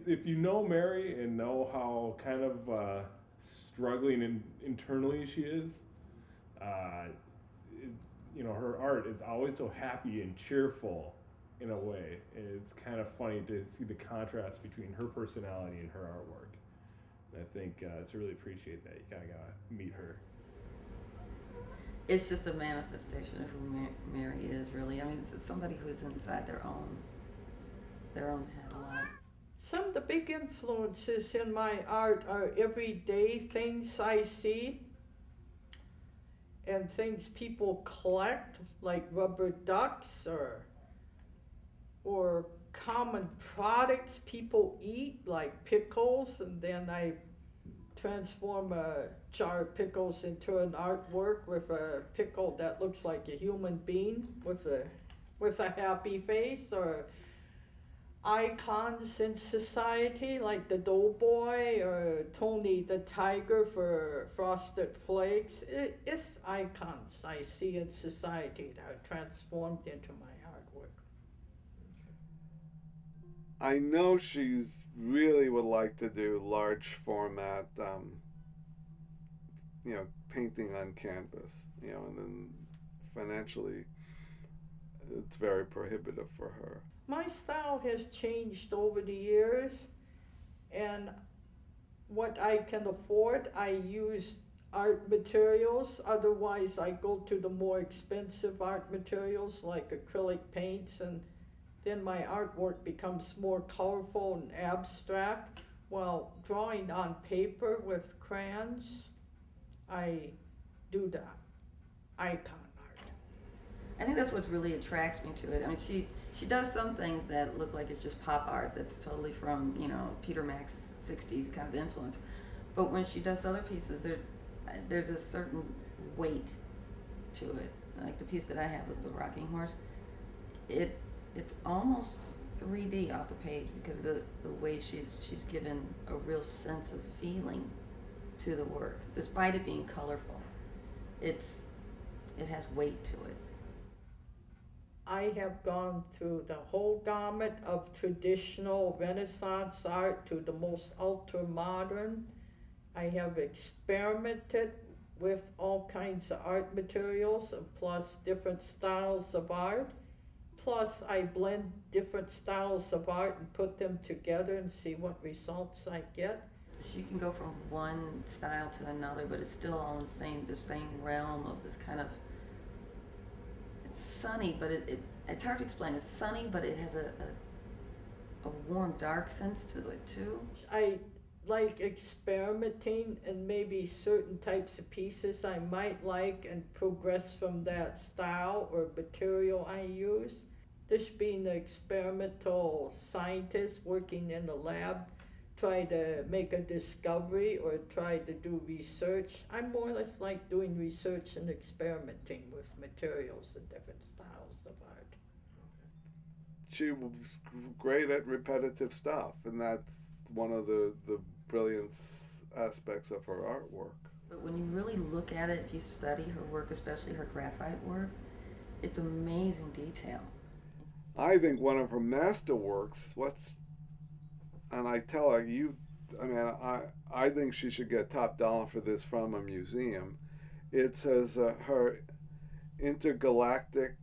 If you know Mary and know how kind of struggling internally she is, uh, it, her art is always so happy and cheerful in a way. And it's kind of funny to see the contrast between her personality and her artwork. And I think to really appreciate that, you kind of gotta meet her. It's just a manifestation of who Mary is, really. I mean, it's somebody who's inside their own head a lot. Some of the big influences in my art are everyday things I see and things people collect, like rubber ducks or common products people eat, like pickles, and then I transform a jar of pickles into an artwork with a pickle that looks like a human being with a happy face, or icons in society like the Doughboy or Tony the Tiger for Frosted Flakes. It's icons I see in society that are transformed into my artwork. I know she's really would like to do large format, painting on canvas, and then financially it's very prohibitive for her. My style has changed over the years, and what I can afford, I use art materials. Otherwise, I go to the more expensive art materials like acrylic paints, and then my artwork becomes more colorful and abstract. While drawing on paper with crayons, I do the icon art. I think that's what really attracts me to it. I mean, she does some things that look like it's just pop art that's totally from, Peter Mack's 60s kind of influence. But when she does other pieces, there's a certain weight to it. Like the piece that I have with the rocking horse, it's almost 3D off the page because the way she's given a real sense of feeling to the work, despite it being colorful. It has weight to it. I have gone through the whole gamut of traditional Renaissance art to the most ultra modern. I have experimented with all kinds of art materials, and plus different styles of art. Plus, I blend different styles of art and put them together and see what results I get. She can go from one style to another, but it's still all in the same realm of this kind of. It's sunny, but it's hard to explain. It's sunny, but it has a warm, dark sense to it too. I like experimenting and maybe certain types of pieces I might like and progress from that style or material I use. This being an experimental scientist working in a lab, try to make a discovery or try to do research. I more or less like doing research and experimenting with materials and different styles of art. She was great at repetitive stuff, and that's one of the brilliant aspects of her artwork. But when you really look at it, if you study her work, especially her graphite work, it's amazing detail. I think one of her masterworks, and I tell her, I think she should get top dollar for this from a museum. It says her intergalactic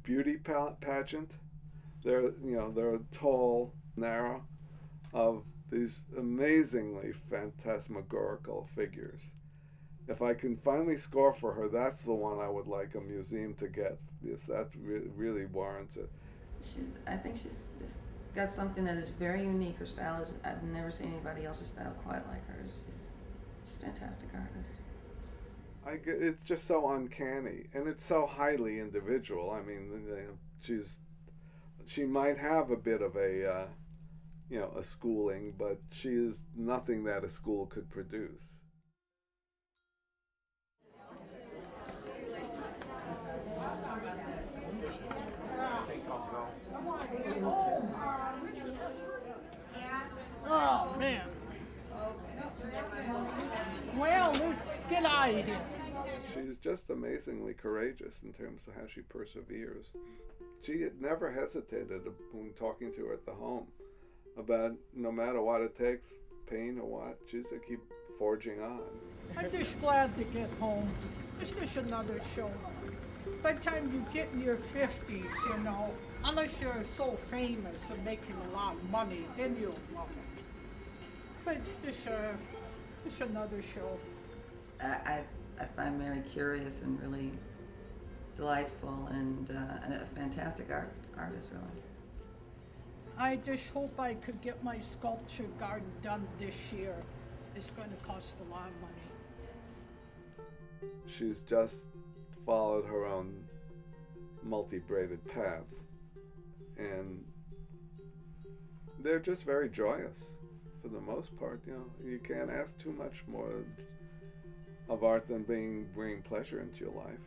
beauty pageant. They're tall, narrow, of these amazingly phantasmagorical figures. If I can finally score for her, that's the one I would like a museum to get, because that really warrants it. I think she's just got something that is very unique. Her style is, I've never seen anybody else's style quite like hers. She's a fantastic artist. It's just so uncanny, and it's so highly individual. I mean, she might have a bit of a schooling, but she is nothing that a school could produce. Oh, man. Well, let's get out of here. She's just amazingly courageous in terms of how she perseveres. She had never hesitated when talking to her at the home. about no matter what it takes, pain or what, she's to keep forging on. I'm just glad to get home. It's just another show. By the time you get in your 50s, you know, unless you're so famous and making a lot of money, then you'll love it. But it's just another show. I find Mary curious and really delightful and a fantastic artist, really. I just hope I could get my sculpture garden done this year. It's going to cost a lot of money. She's just followed her own multi-braided path, and they're just very joyous for the most part. You know, you can't ask too much more of art than bringing pleasure into your life.